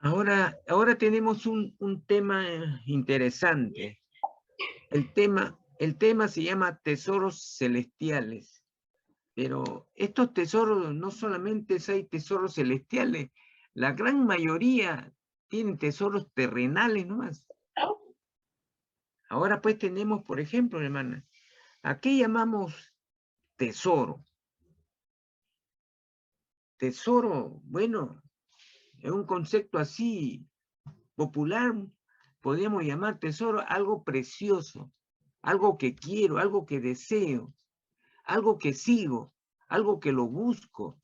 Ahora tenemos un tema interesante. El tema se llama tesoros celestiales, pero estos tesoros no solamente hay tesoros celestiales, la gran mayoría tienen tesoros terrenales nomás. Ahora pues tenemos, por ejemplo, hermana, ¿a qué llamamos tesoro? Tesoro, bueno, es un concepto así popular, podríamos llamar tesoro algo precioso, algo que quiero, algo que deseo, algo que sigo, algo que lo busco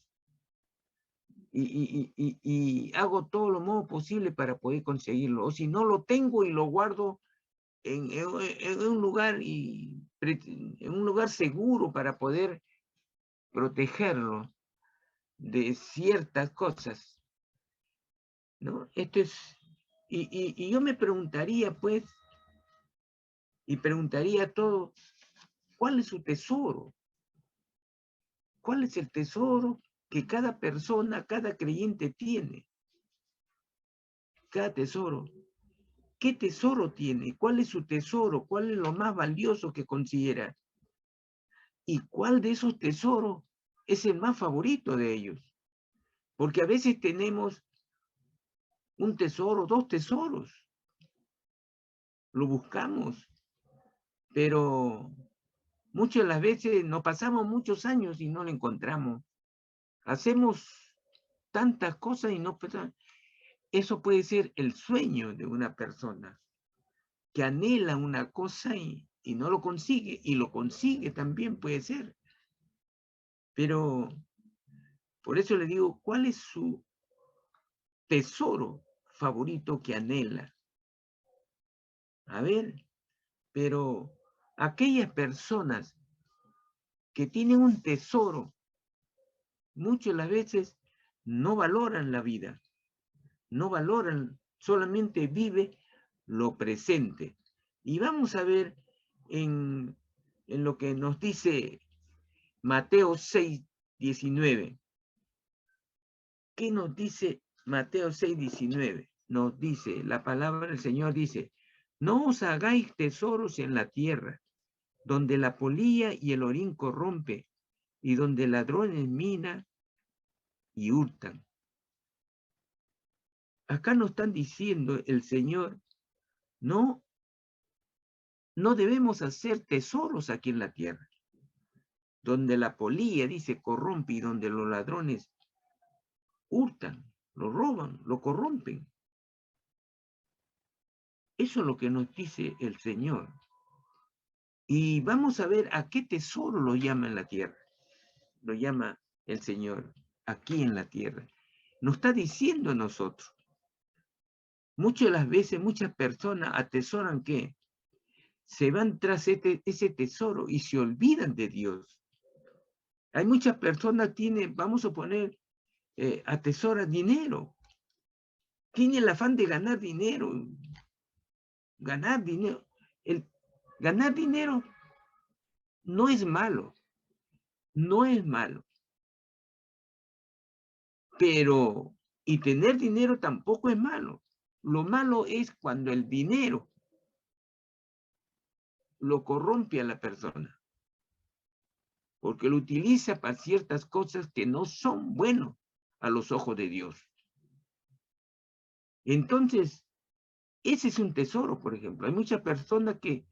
y hago todo lo modo posible para poder conseguirlo. O si no lo tengo y lo guardo en un lugar en un lugar seguro para poder protegerlo de ciertas cosas, ¿no? Y yo me preguntaría, pues, y preguntaría a todos, ¿cuál es su tesoro? ¿Cuál es el tesoro que cada persona, cada creyente tiene? Cada tesoro. ¿Qué tesoro tiene? ¿Cuál es su tesoro? ¿Cuál es lo más valioso que considera? ¿Y cuál de esos tesoros es el más favorito de ellos? Porque a veces tenemos un tesoro, dos tesoros. Lo buscamos, pero muchas de las veces nos pasamos muchos años y no lo encontramos. Hacemos tantas cosas y no. Eso puede ser el sueño de una persona que anhela una cosa y no lo consigue, y lo consigue también puede ser. Pero por eso le digo, ¿cuál es su tesoro favorito que anhela? A ver, pero aquellas personas que tienen un tesoro, muchas de las veces no valoran la vida, no valoran, solamente vive lo presente. Y vamos a ver en lo que nos dice Mateo 6:19. ¿Qué nos dice Mateo 6:19? Nos dice, la palabra del Señor dice, no os hagáis tesoros en la tierra, donde la polilla y el orín corrompe, y donde ladrones minan y hurtan. Acá nos están diciendo el Señor, no, no debemos hacer tesoros aquí en la tierra, donde la polilla, dice, corrompe, y donde los ladrones hurtan, lo roban, lo corrompen. Eso es lo que nos dice el Señor. Y vamos a ver a qué tesoro lo llama en la tierra. Lo llama el Señor aquí en la tierra. Nos está diciendo a nosotros. Muchas de las veces, muchas personas atesoran que se van tras ese tesoro y se olvidan de Dios. Hay muchas personas que vamos a poner, atesoran dinero. Tiene el afán de ganar dinero. Ganar dinero. Ganar dinero no es malo. No es malo. Pero, y tener dinero tampoco es malo. Lo malo es cuando el dinero lo corrompe a la persona, porque lo utiliza para ciertas cosas que no son buenos a los ojos de Dios. Entonces, ese es un tesoro, por ejemplo. Hay muchas personas que,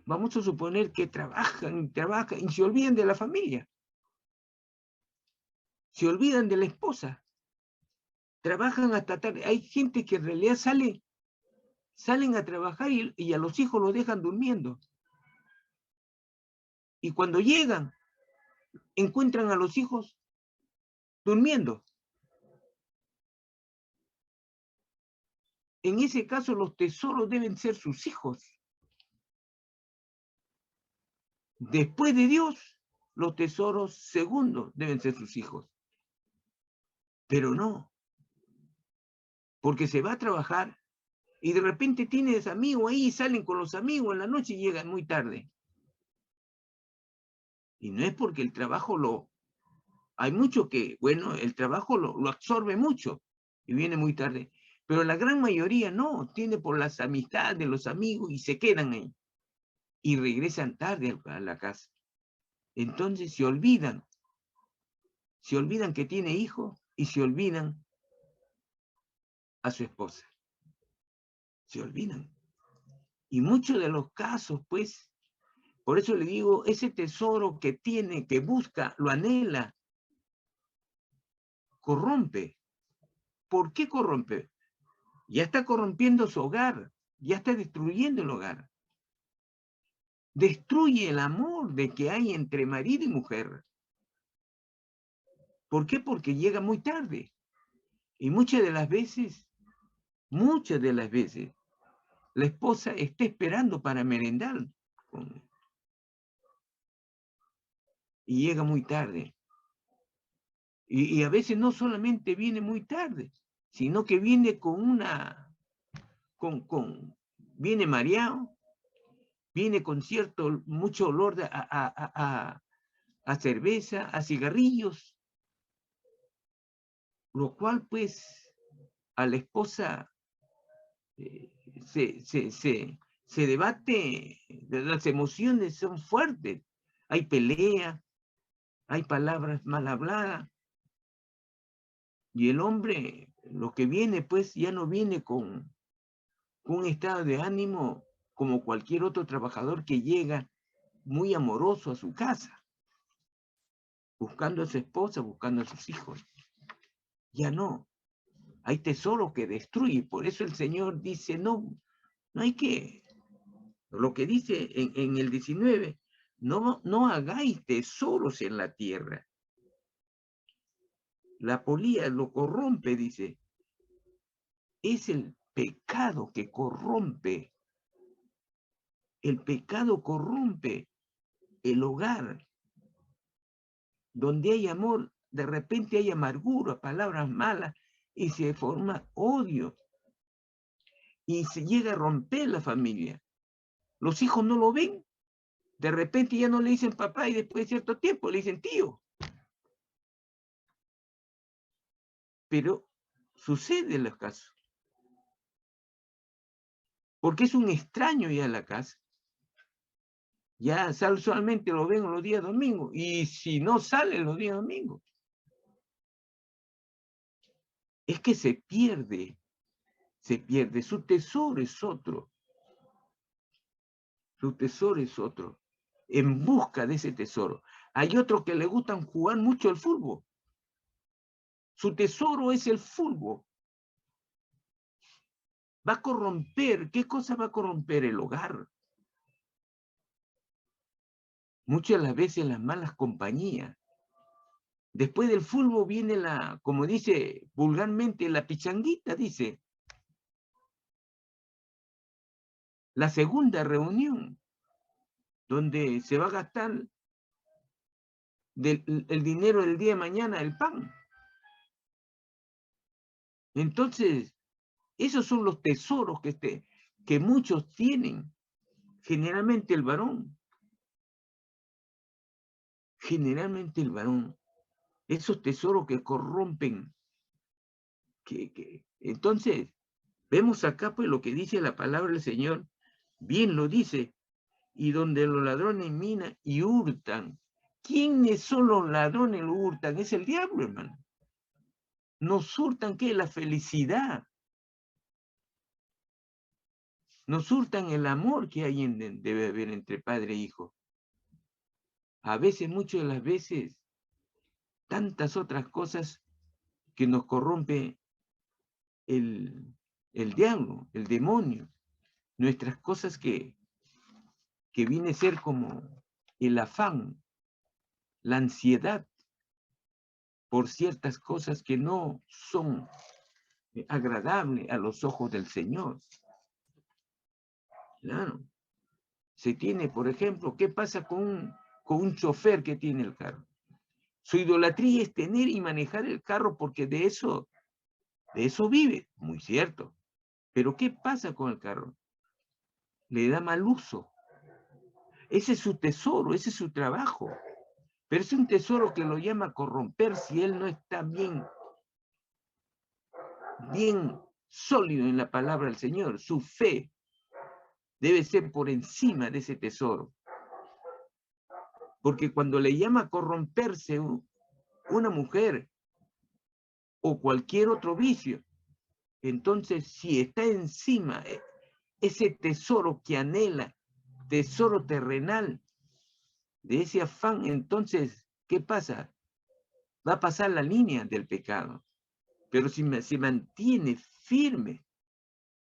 vamos a suponer que trabajan y se olvidan de la familia. Se olvidan de la esposa. Trabajan hasta tarde. Hay gente que en realidad salen a trabajar y a los hijos los dejan durmiendo. Y cuando llegan, encuentran a los hijos durmiendo. En ese caso, los tesoros deben ser sus hijos. Después de Dios, los tesoros segundos deben ser sus hijos. Pero no, porque se va a trabajar y de repente tienes amigos ahí, salen con los amigos en la noche y llegan muy tarde. Y no es porque el trabajo hay mucho que, bueno, el trabajo lo absorbe mucho y viene muy tarde. Pero la gran mayoría no, tiene por las amistades de los amigos y se quedan ahí. Y regresan tarde a la casa. Entonces se olvidan que tiene hijos y se olvidan a su esposa. Se olvidan. Y muchos de los casos, pues, por eso le digo, ese tesoro que tiene, que busca, lo anhela, corrompe. ¿Por qué corrompe? Ya está corrompiendo su hogar, ya está destruyendo el hogar. Destruye el amor de que hay entre marido y mujer. ¿Por qué? Porque llega muy tarde. Y muchas de las veces, la esposa está esperando para merendar. Y llega muy tarde. Y a veces no solamente viene muy tarde, sino que viene viene mareado, viene con mucho olor a cerveza, a cigarrillos, lo cual pues a la esposa se debate, las emociones son fuertes, hay pelea, hay palabras mal habladas, y el hombre, lo que viene pues ya no viene con un estado de ánimo como cualquier otro trabajador que llega muy amoroso a su casa, buscando a su esposa, buscando a sus hijos. Ya no, hay tesoro que destruye, por eso el Señor dice, no hay que, lo que dice en el 19, no hagáis tesoros en la tierra. La polía lo corrompe, dice. Es el pecado que corrompe. El pecado corrompe el hogar. Donde hay amor, de repente hay amargura, palabras malas, y se forma odio. Y se llega a romper la familia. Los hijos no lo ven. De repente ya no le dicen papá y después de cierto tiempo le dicen tío. Pero sucede en los casos. Porque es un extraño ya en la casa. Ya solamente lo ven los días domingos. Y si no sale los días domingos, es que se pierde. Su tesoro es otro. Su tesoro es otro. En busca de ese tesoro. Hay otros que le gustan jugar mucho el fútbol. Su tesoro es el fútbol. Va a corromper. ¿Qué cosa va a corromper? El hogar. Muchas de las veces las malas compañías. Después del fútbol viene como dice vulgarmente, la pichanguita, dice. La segunda reunión, donde se va a gastar el dinero del día de mañana, el pan. Entonces, esos son los tesoros que muchos tienen. Generalmente el varón. Esos tesoros que corrompen. Entonces, vemos acá pues lo que dice la palabra del Señor. Bien lo dice. Y donde los ladrones minan y hurtan. ¿Quiénes son los ladrones que hurtan? Es el diablo, hermano. Nos hurtan, ¿qué? La felicidad. Nos hurtan el amor que debe haber entre padre e hijo. A veces, muchas de las veces, tantas otras cosas que nos corrompe el diablo, el demonio. Nuestras cosas que viene a ser como el afán, la ansiedad por ciertas cosas que no son agradables a los ojos del Señor. Claro. Se tiene, por ejemplo, ¿qué pasa con un chofer que tiene el carro? Su idolatría es tener y manejar el carro porque de eso vive, muy cierto. Pero ¿qué pasa con el carro? Le da mal uso. Ese es su tesoro, ese es su trabajo. Pero es un tesoro que lo llama corromper si él no está bien sólido en la palabra del Señor. Su fe debe ser por encima de ese tesoro. Porque cuando le llama corromperse una mujer o cualquier otro vicio, entonces si está encima ese tesoro que anhela, tesoro terrenal, de ese afán, entonces, ¿qué pasa? Va a pasar la línea del pecado. Pero si se mantiene firme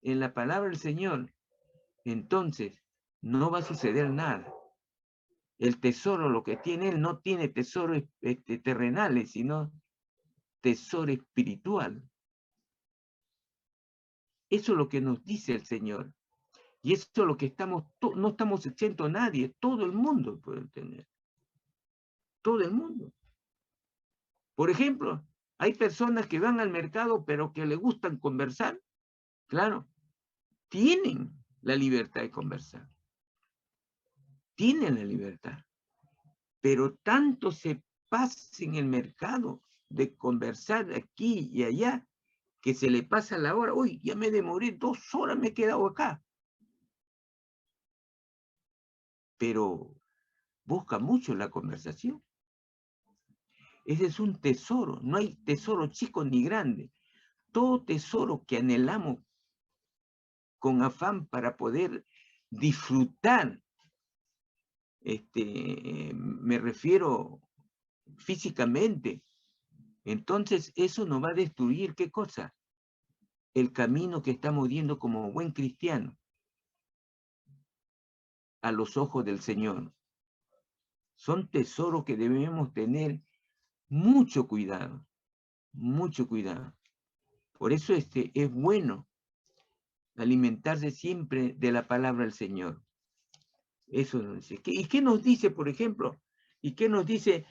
en la palabra del Señor, entonces no va a suceder nada. El tesoro, lo que tiene él, no tiene tesoros terrenales, sino tesoro espiritual. Eso es lo que nos dice el Señor. Y eso es lo que no estamos exentos a nadie, todo el mundo puede tener. Todo el mundo. Por ejemplo, hay personas que van al mercado, pero que le gustan conversar. Claro, tienen la libertad de conversar. Tienen la libertad. Pero tanto se pasa en el mercado de conversar aquí y allá, que se le pasa la hora. Uy, ya me demoré 2 horas, me he quedado acá. Pero busca mucho la conversación. Ese es un tesoro. No hay tesoro chico ni grande. Todo tesoro que anhelamos con afán para poder disfrutar, me refiero físicamente, entonces eso nos va a destruir, ¿qué cosa? El camino que estamos viendo como buen cristiano a los ojos del Señor. Son tesoros que debemos tener mucho cuidado, mucho cuidado. Por eso es bueno alimentarse siempre de la palabra del Señor. Eso nos dice. ¿Y qué nos dice, por ejemplo? ¿Y qué nos dice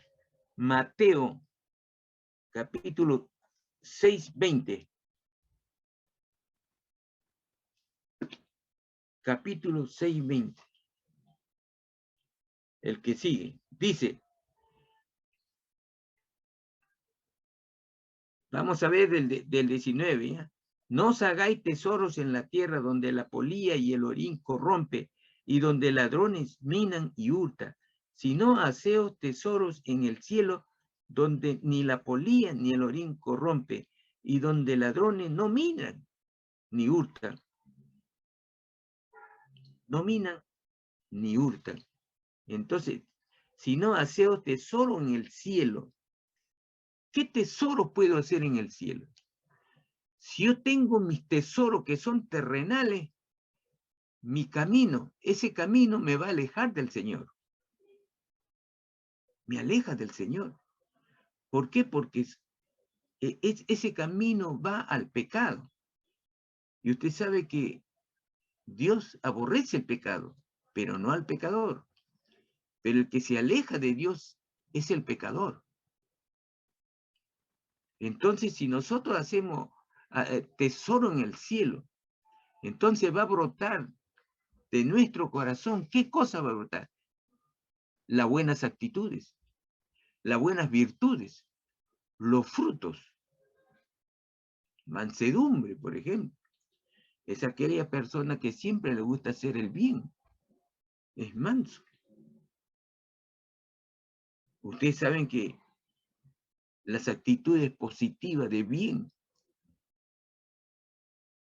Mateo, capítulo 6:20? Capítulo 6:20. El que sigue. Dice, vamos a ver del 19, ¿ya? No os hagáis tesoros en la tierra donde la polilla y el orín corrompe y donde ladrones minan y hurtan, sino haceos tesoros en el cielo donde ni la polilla ni el orín corrompe y donde ladrones no minan ni hurtan. No minan ni hurtan. Entonces, sino haceos tesoro en el cielo. ¿Qué tesoro puedo hacer en el cielo? Si yo tengo mis tesoros que son terrenales, mi camino, ese camino me va a alejar del Señor. Me aleja del Señor. ¿Por qué? Porque ese camino va al pecado. Y usted sabe que Dios aborrece el pecado, pero no al pecador. Pero el que se aleja de Dios es el pecador. Entonces, si nosotros hacemos tesoro en el cielo, entonces va a brotar de nuestro corazón. ¿Qué cosa va a brotar? Las buenas actitudes, las buenas virtudes, los frutos. Mansedumbre, por ejemplo. Es aquella persona que siempre le gusta hacer el bien. Es manso. Ustedes saben que las actitudes positivas de bien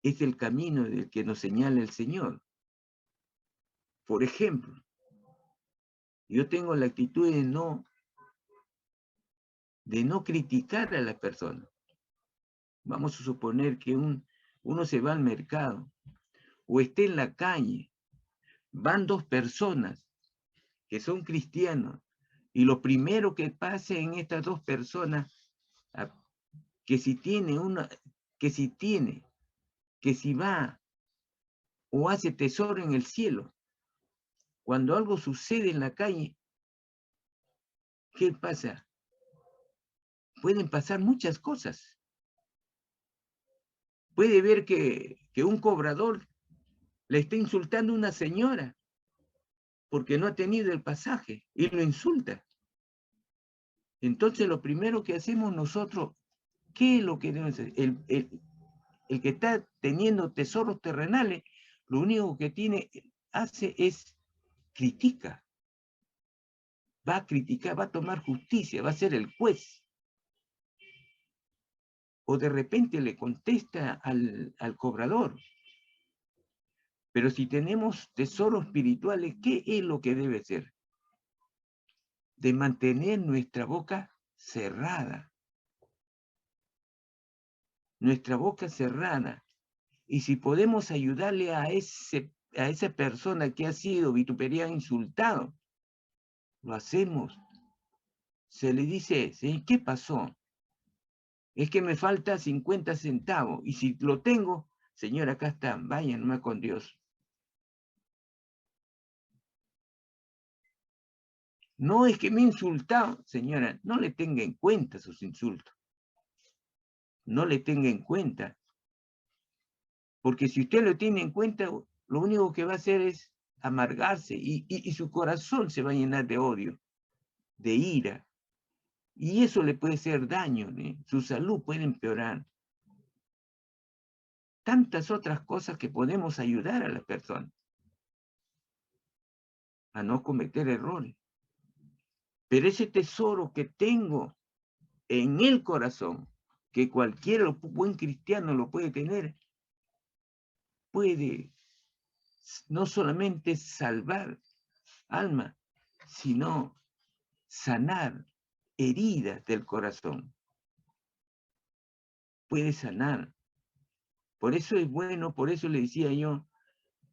es el camino del que nos señala el Señor. Por ejemplo, yo tengo la actitud de no criticar a la persona. Vamos a suponer que uno se va al mercado o esté en la calle, van 2 personas que son cristianos y lo primero que pase en estas 2 personas, que si va o hace tesoro en el cielo, cuando algo sucede en la calle, ¿qué pasa? Pueden pasar muchas cosas. Puede ver que un cobrador le está insultando a una señora porque no ha tenido el pasaje y lo insulta. Entonces lo primero que hacemos nosotros, ¿qué es lo que debemos hacer? El que está teniendo tesoros terrenales, lo único que hace es critica. Va a criticar, va a tomar justicia, va a ser el juez. O de repente le contesta al cobrador. Pero si tenemos tesoros espirituales, ¿qué es lo que debe ser? De mantener nuestra boca cerrada. Nuestra boca cerrada. Y si podemos ayudarle a esa persona que ha sido vituperiada, insultado, lo hacemos. Se le dice, ¿sí? ¿Qué pasó? Es que me falta 50 centavos. Y si lo tengo, señor, acá está, vaya nomás con Dios. No es que me he insultado, señora, no le tenga en cuenta sus insultos. No le tenga en cuenta. Porque si usted lo tiene en cuenta, lo único que va a hacer es amargarse y su corazón se va a llenar de odio, de ira. Y eso le puede hacer daño, ¿eh? Su salud puede empeorar. Tantas otras cosas que podemos ayudar a las personas a no cometer errores. Pero ese tesoro que tengo en el corazón, que cualquier buen cristiano lo puede tener, puede no solamente salvar alma, sino sanar heridas del corazón. Puede sanar. Por eso es bueno, por eso le decía yo,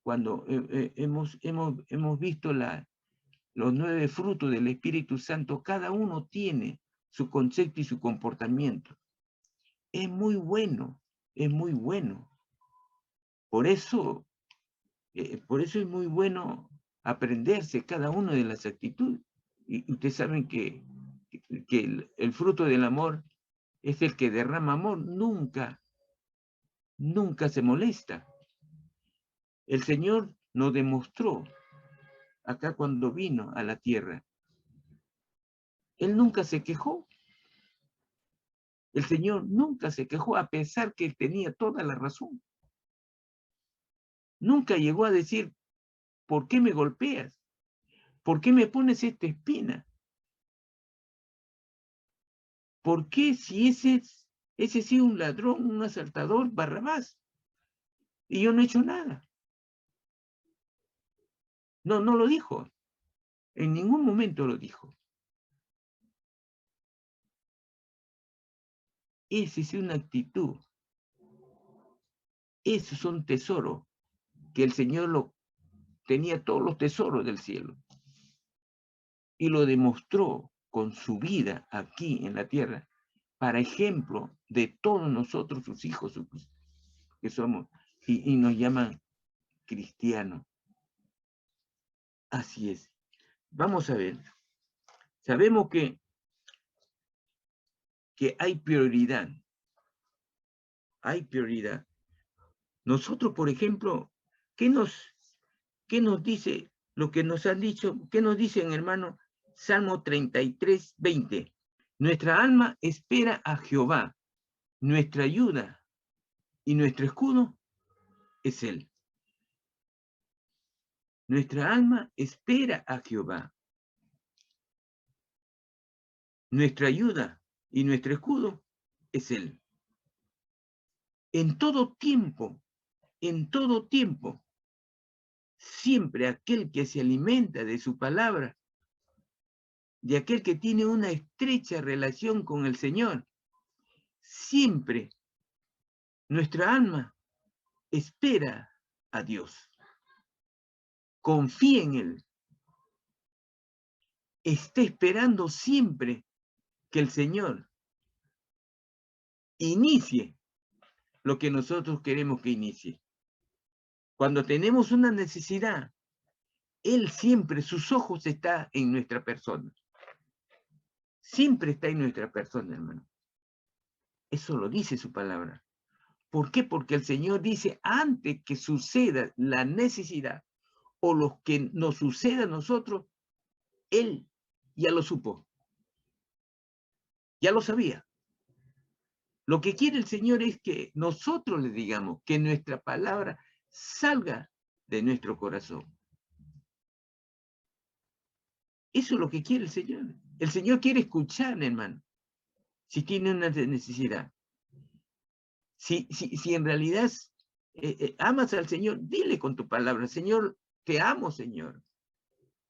cuando hemos visto los 9 frutos del Espíritu Santo, cada uno tiene su concepto y su comportamiento. Es muy bueno, es muy bueno. Por eso es muy bueno aprenderse cada una de las actitudes. Y ustedes saben que el fruto del amor es el que derrama amor, nunca se molesta. El Señor nos demostró acá cuando vino a la tierra. Él nunca se quejó. El Señor nunca se quejó, a pesar que él tenía toda la razón. Nunca llegó a decir, ¿por qué me golpeas? ¿Por qué me pones esta espina? ¿Por qué si ese sí un ladrón, un asaltador, Barrabás? Y yo no he hecho nada. No lo dijo. En ningún momento lo dijo. Esa es una actitud. Esos son tesoros que el Señor tenía todos los tesoros del cielo. Y lo demostró con su vida aquí en la tierra, para ejemplo de todos nosotros, sus hijos, que somos, y nos llaman cristianos. Así es. Vamos a ver. Sabemos que hay prioridad. Hay prioridad. Nosotros, por ejemplo, ¿qué nos dice lo que nos han dicho? ¿Qué nos dicen, hermano? Salmo 33, 20. Nuestra alma espera a Jehová. Nuestra ayuda y nuestro escudo es Él. Nuestra alma espera a Jehová. Nuestra ayuda y nuestro escudo es Él. En todo tiempo, siempre aquel que se alimenta de su palabra, de aquel que tiene una estrecha relación con el Señor, siempre nuestra alma espera a Dios. Confía en Él. Está esperando siempre que el Señor inicie lo que nosotros queremos que inicie. Cuando tenemos una necesidad, Él siempre, sus ojos están en nuestra persona. Siempre está en nuestra persona, hermano. Eso lo dice su palabra. ¿Por qué? Porque el Señor dice, antes que suceda la necesidad o lo que nos suceda a nosotros, Él ya lo supo. Ya lo sabía. Lo que quiere el Señor es que nosotros le digamos, que nuestra palabra salga de nuestro corazón. Eso es lo que quiere el Señor. El Señor quiere escuchar, hermano, si tiene una necesidad. Si en realidad amas al Señor, dile con tu palabra, Señor, te amo, Señor.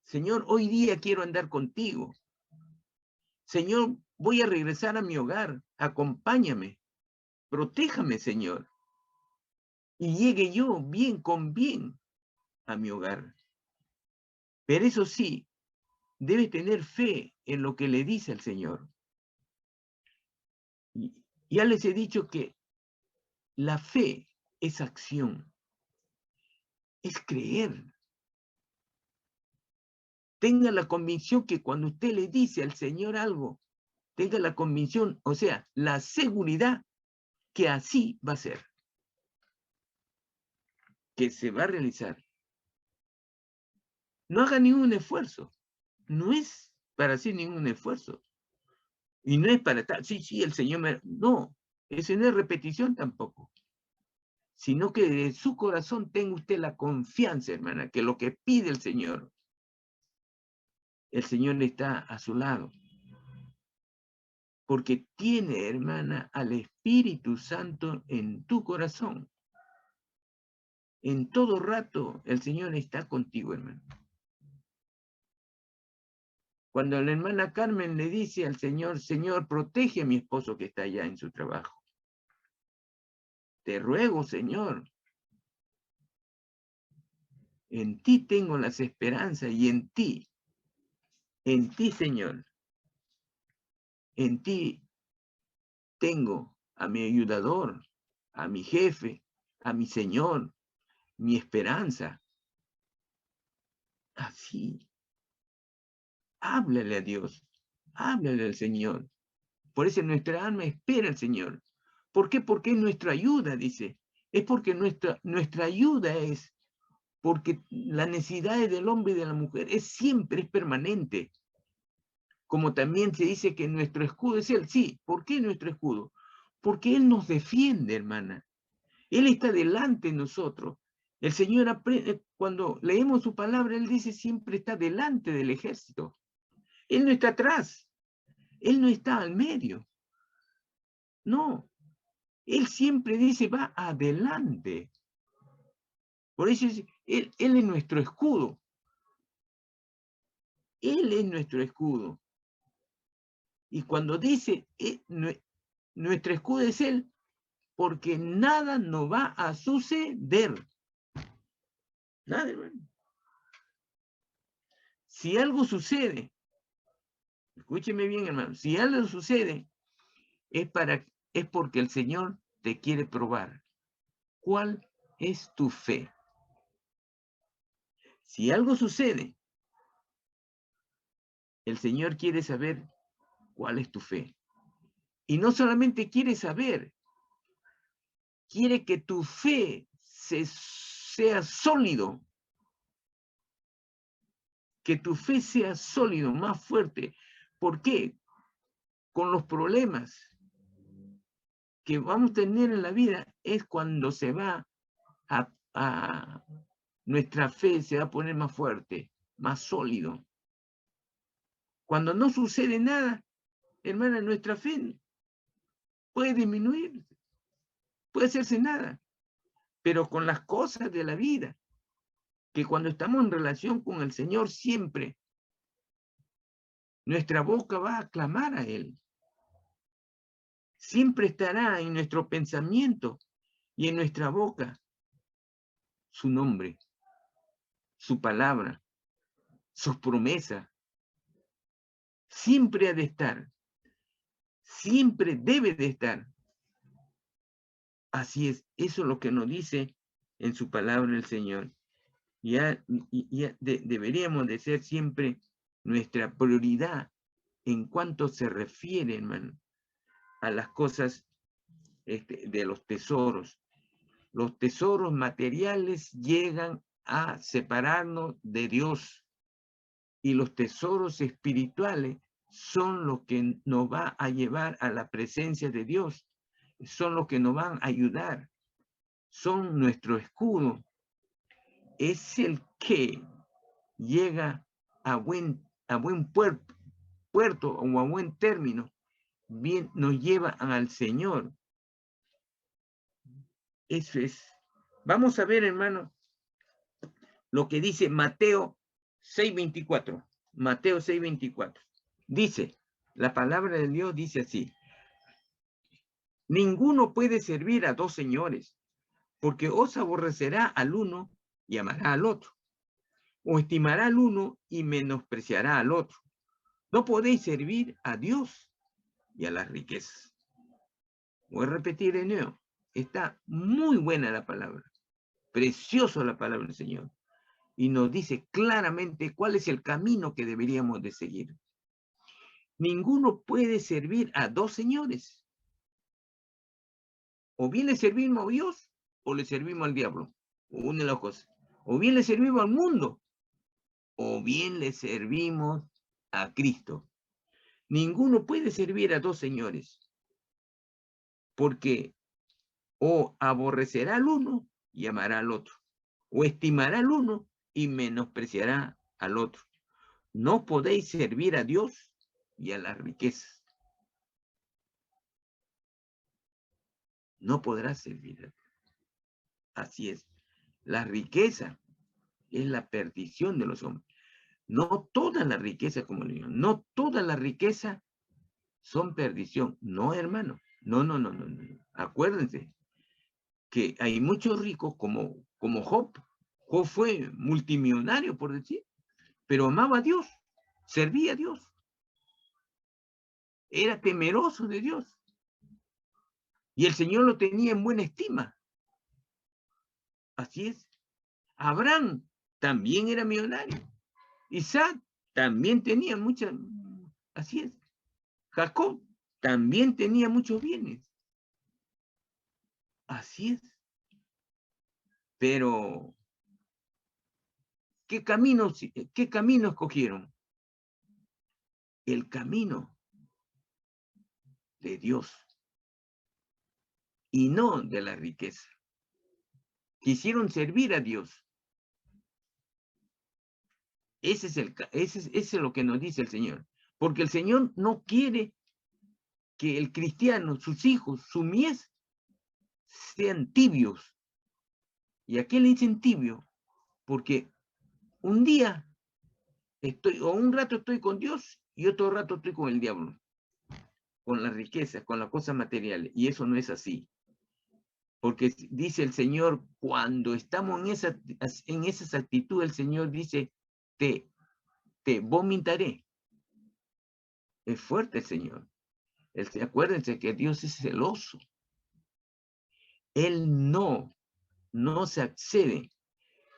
Señor, hoy día quiero andar contigo. Señor, voy a regresar a mi hogar. Acompáñame. Protéjame, Señor. Y llegue yo bien con bien a mi hogar. Pero eso sí, debe tener fe en lo que le dice el Señor. Y ya les he dicho que la fe es acción, es creer. Tenga la convicción que cuando usted le dice al Señor algo, tenga la convicción, o sea, la seguridad que así va a ser, que se va a realizar. No haga ningún esfuerzo. No es para hacer ningún esfuerzo. Y no es para estar, sí, el Señor me... No, ese no es repetición tampoco. Sino que de su corazón tenga usted la confianza, hermana, que lo que pide el Señor está a su lado. Porque tiene, hermana, al Espíritu Santo en tu corazón. En todo rato el Señor está contigo, hermano. Cuando la hermana Carmen le dice al Señor, Señor, protege a mi esposo que está allá en su trabajo. Te ruego, Señor. En ti tengo las esperanzas y en ti, Señor, en ti tengo a mi ayudador, a mi jefe, a mi Señor, mi esperanza. Así. Háblale a Dios, háblale al Señor. Por eso nuestra alma espera al Señor. ¿Por qué? Porque es nuestra ayuda, dice. Es porque nuestra ayuda es, porque la necesidad del hombre y de la mujer es permanente. Como también se dice que nuestro escudo es Él. Sí, ¿por qué nuestro escudo? Porque Él nos defiende, hermana. Él está delante de nosotros. El Señor, cuando leemos su palabra, Él dice siempre está delante del ejército. Él no está atrás. Él no está al medio. No. Él siempre dice, va adelante. Por eso él es nuestro escudo. Él es nuestro escudo. Y cuando dice, nuestro escudo es Él, porque nada nos va a suceder. Nada, hermano. Si algo sucede, escúcheme bien, hermano, si algo sucede, es porque el Señor te quiere probar. ¿Cuál es tu fe? Si algo sucede, el Señor quiere saber cuál es tu fe. Y no solamente quiere saber, quiere que tu fe sea sólido. Que tu fe sea sólido, más fuerte. ¿Por qué? Con los problemas que vamos a tener en la vida es cuando se va nuestra fe se va a poner más fuerte, más sólido. Cuando no sucede nada, hermana, nuestra fe puede disminuir, puede hacerse nada. Pero con las cosas de la vida, que cuando estamos en relación con el Señor siempre, nuestra boca va a clamar a Él. Siempre estará en nuestro pensamiento y en nuestra boca su nombre, su palabra, sus promesas. Siempre ha de estar, siempre debe de estar. Así es, eso es lo que nos dice en su palabra el Señor. Deberíamos de ser siempre nuestra prioridad en cuanto se refiere, hermano, a las cosas de los tesoros. Los tesoros materiales llegan a separarnos de Dios y los tesoros espirituales son los que nos va a llevar a la presencia de Dios son los que nos van a ayudar, son nuestro escudo. Es el que llega a buen puerto o a buen término, bien nos lleva al Señor. Eso es. Vamos a ver, hermano, lo que dice Mateo 6:24. Mateo 6:24. Dice, la palabra de Dios dice así: ninguno puede servir a dos señores, porque os aborrecerá al uno y amará al otro, o estimará al uno y menospreciará al otro. No podéis servir a Dios y a las riquezas. Voy a repetir de nuevo. Está muy buena la palabra. Preciosa la palabra del Señor. Y nos dice claramente cuál es el camino que deberíamos de seguir. Ninguno puede servir a dos señores. O bien le servimos a Dios o le servimos al diablo. Una de las cosas. O bien le servimos al mundo o bien le servimos a Cristo. Ninguno puede servir a dos señores, porque o aborrecerá al uno y amará al otro, o estimará al uno y menospreciará al otro. No podéis servir a Dios y a las riquezas. No podrás servir a Dios. Así es. La riqueza es la perdición de los hombres. No toda la riqueza, como le digo, no toda la riqueza son perdición. No, hermano. No. Acuérdense que hay muchos ricos como Job. Job fue multimillonario, por decir, pero amaba a Dios, servía a Dios, era temeroso de Dios. Y el Señor lo tenía en buena estima. Así es. Abraham también era millonario. Isaac también tenía muchas. Así es. Jacob también tenía muchos bienes. Así es. Pero, ¿qué camino escogieron? El camino de Dios y no de la riqueza. Quisieron servir a Dios. Ese es lo que nos dice el Señor. Porque el Señor no quiere que el cristiano, sus hijos, su mies, sean tibios. ¿Y a qué le dicen tibio? Porque un día o un rato estoy con Dios y otro rato estoy con el diablo, con las riquezas, con las cosas materiales. Y eso no es así. Porque dice el Señor, cuando estamos en esas actitudes, el Señor dice, te vomitaré. Es fuerte el Señor. Acuérdense que Dios es celoso. Él no se accede.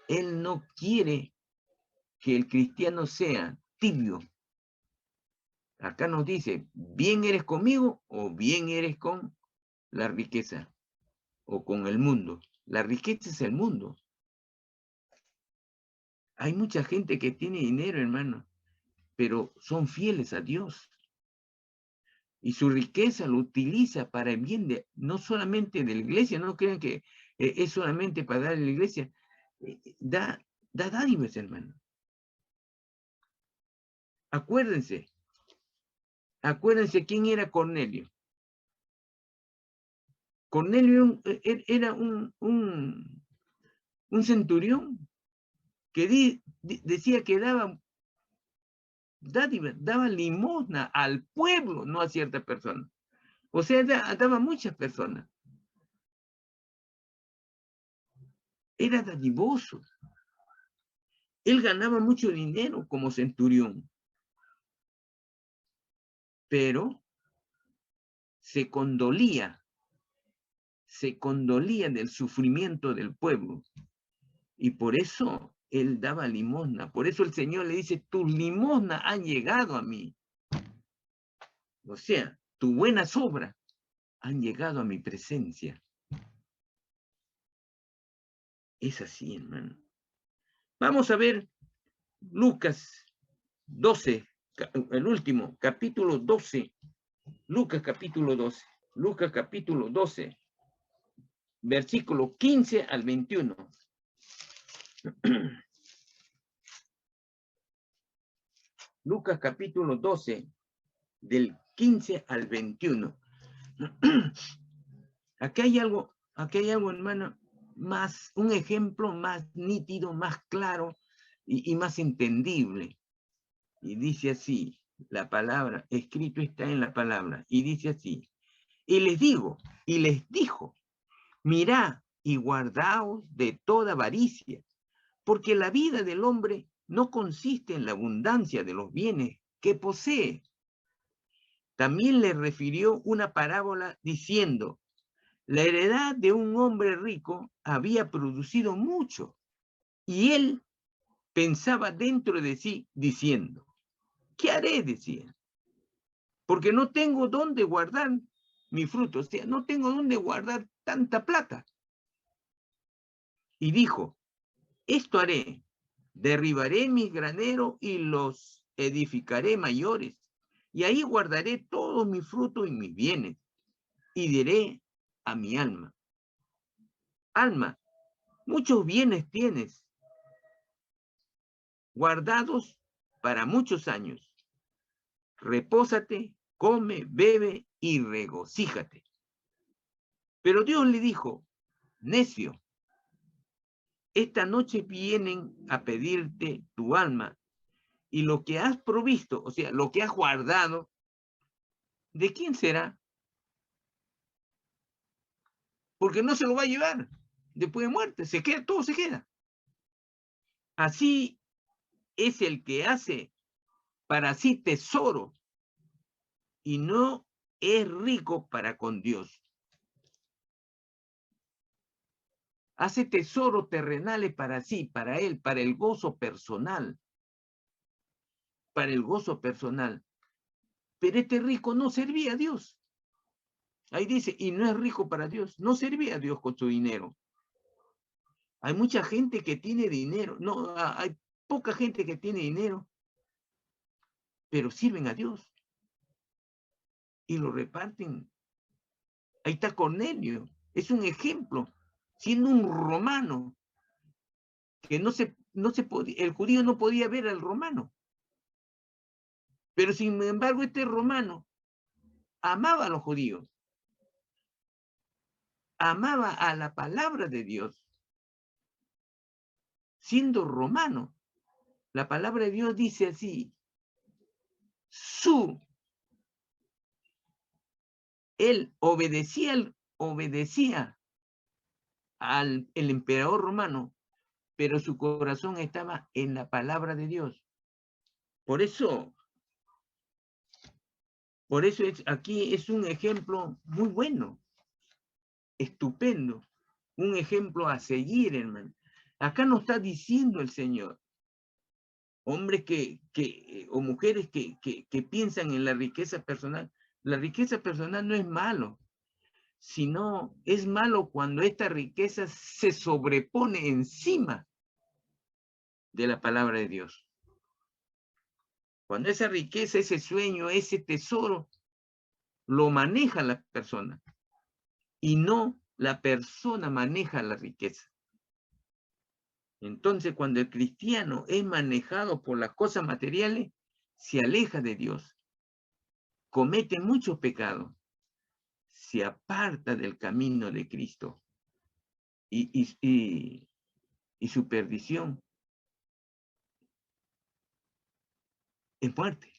Él no quiere que el cristiano sea tibio. Acá nos dice, bien eres conmigo o bien eres con la riqueza o con el mundo. La riqueza es el mundo. Hay mucha gente que tiene dinero, hermano, pero son fieles a Dios. Y su riqueza lo utiliza para el bien no solamente de la iglesia, no crean que es solamente para dar a la iglesia. Da dádivas, hermano. Acuérdense quién era Cornelio. Cornelio era un centurión que decía que daba dádivas, daba limosna al pueblo, no a cierta persona. O sea, daba a muchas personas. Era dadivoso. Él ganaba mucho dinero como centurión. Pero se condolía del sufrimiento del pueblo. Y por eso él daba limosna. Por eso el Señor le dice, tus limosnas han llegado a mí. O sea, tus buenas obras han llegado a mi presencia. Es así, hermano. Vamos a ver Lucas 12, el último, capítulo 12. Lucas capítulo 12. Lucas capítulo 12, versículo 15 al 21. Lucas capítulo 12, del 15 al 21. Aquí hay algo, hermano, más, un ejemplo más nítido, más claro y más entendible. Y dice así, la palabra, escrito está en la palabra, y dice así, y les dijo, mirad y guardaos de toda avaricia, porque la vida del hombre no consiste en la abundancia de los bienes que posee. También le refirió una parábola diciendo, la heredad de un hombre rico había producido mucho, y él pensaba dentro de sí diciendo, ¿qué haré? Decía, porque no tengo dónde guardar mi fruto, o sea, no tengo dónde guardar tanta plata. Y dijo, esto haré, derribaré mis graneros y los edificaré mayores, y ahí guardaré todo mi fruto y mis bienes, y diré a mi alma, alma, muchos bienes tienes, guardados para muchos años. Repósate, come, bebe y regocíjate. Pero Dios le dijo, necio, esta noche vienen a pedirte tu alma y lo que has provisto, o sea, lo que has guardado, ¿de quién será? Porque no se lo va a llevar después de muerte, se queda, todo se queda. Así es el que hace para sí tesoro y no es rico para con Dios. Hace tesoros terrenales para sí, para él, para el gozo personal. Para el gozo personal. Pero este rico no servía a Dios. Ahí dice, y no es rico para Dios. No servía a Dios con su dinero. Hay mucha gente que tiene dinero. No, hay poca gente que tiene dinero, pero sirven a Dios. Y lo reparten. Ahí está Cornelio. Es un ejemplo. Siendo un romano, que no se podía, el judío no podía ver al romano. Pero sin embargo, este romano amaba a los judíos. Amaba a la palabra de Dios. Siendo romano, la palabra de Dios dice así, él obedecía al el emperador romano, pero su corazón estaba en la palabra de Dios. Por eso aquí es un ejemplo muy bueno, estupendo, un ejemplo a seguir, hermano. Acá nos está diciendo el Señor, hombres o mujeres que piensan en la riqueza personal. La riqueza personal no es malo, sino es malo cuando esta riqueza se sobrepone encima de la palabra de Dios. Cuando esa riqueza, ese sueño, ese tesoro, lo maneja la persona y no la persona maneja la riqueza. Entonces, cuando el cristiano es manejado por las cosas materiales, se aleja de Dios, comete muchos pecados, se aparta del camino de Cristo y su perdición es muerte.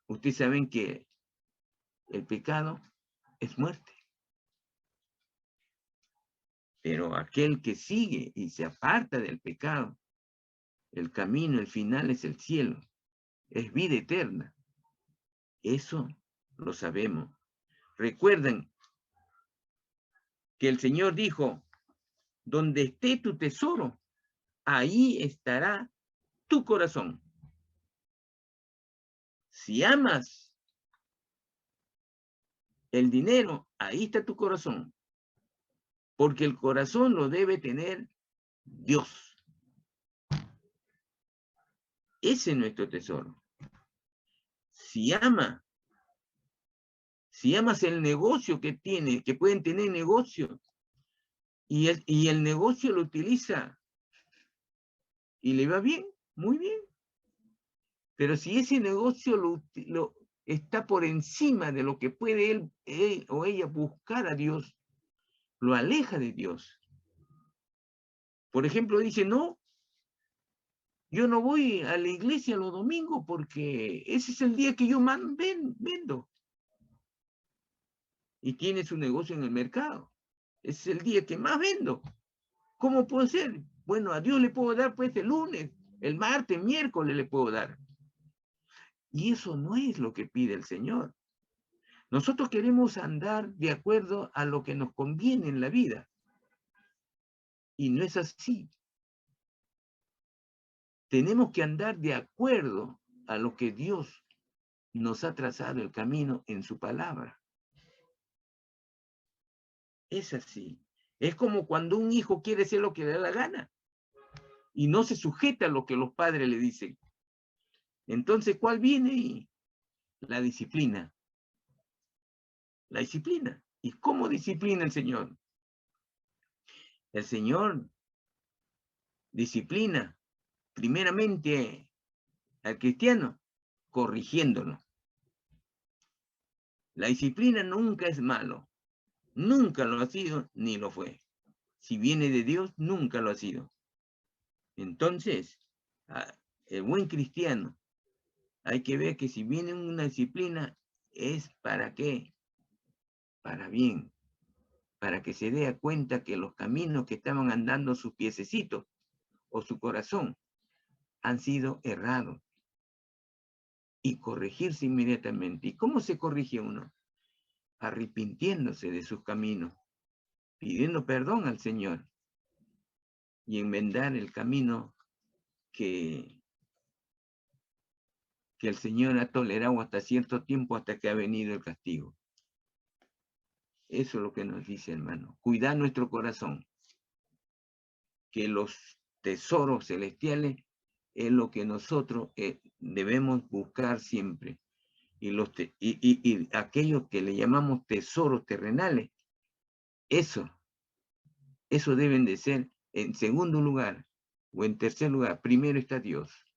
Ustedes saben que el pecado es muerte. Pero aquel que sigue y se aparta del pecado, el camino, el final es el cielo, es vida eterna. Eso lo sabemos. Recuerden que el Señor dijo, donde esté tu tesoro, ahí estará tu corazón. Si amas el dinero, ahí está tu corazón. Porque el corazón lo debe tener Dios. Ese es nuestro tesoro. Si ama Si amas el negocio que pueden tener negocio, y el negocio lo utiliza y le va bien, muy bien. Pero si ese negocio está por encima de lo que puede él o ella buscar a Dios, lo aleja de Dios. Por ejemplo, dice, no, yo no voy a la iglesia los domingos porque ese es el día que yo más vendo. Y tiene su negocio en el mercado. Ese es el día que más vendo. ¿Cómo puede ser? Bueno, a Dios le puedo dar pues el lunes, el martes, miércoles le puedo dar. Y eso no es lo que pide el Señor. Nosotros queremos andar de acuerdo a lo que nos conviene en la vida. Y no es así. Tenemos que andar de acuerdo a lo que Dios nos ha trazado el camino en su palabra. Es así. Es como cuando un hijo quiere hacer lo que le da la gana y no se sujeta a lo que los padres le dicen. Entonces, ¿cuál viene? La disciplina. La disciplina. ¿Y cómo disciplina el Señor? El Señor disciplina primeramente al cristiano corrigiéndolo. La disciplina nunca es malo. Nunca lo ha sido ni lo fue. Si viene de Dios, nunca lo ha sido. Entonces, el buen cristiano, hay que ver que si viene una disciplina, es para qué, para bien, para que se dé cuenta que los caminos que estaban andando sus piececitos o su corazón han sido errados y corregirse inmediatamente. ¿Y cómo se corrige uno? Arrepintiéndose de sus caminos, pidiendo perdón al Señor y enmendar el camino que el Señor ha tolerado hasta cierto tiempo, hasta que ha venido el castigo. Eso es lo que nos dice, hermano. Cuidar nuestro corazón, que los tesoros celestiales es lo que nosotros debemos buscar siempre. Y aquellos que le llamamos tesoros terrenales, eso deben de ser en segundo lugar o en tercer lugar. Primero está Dios.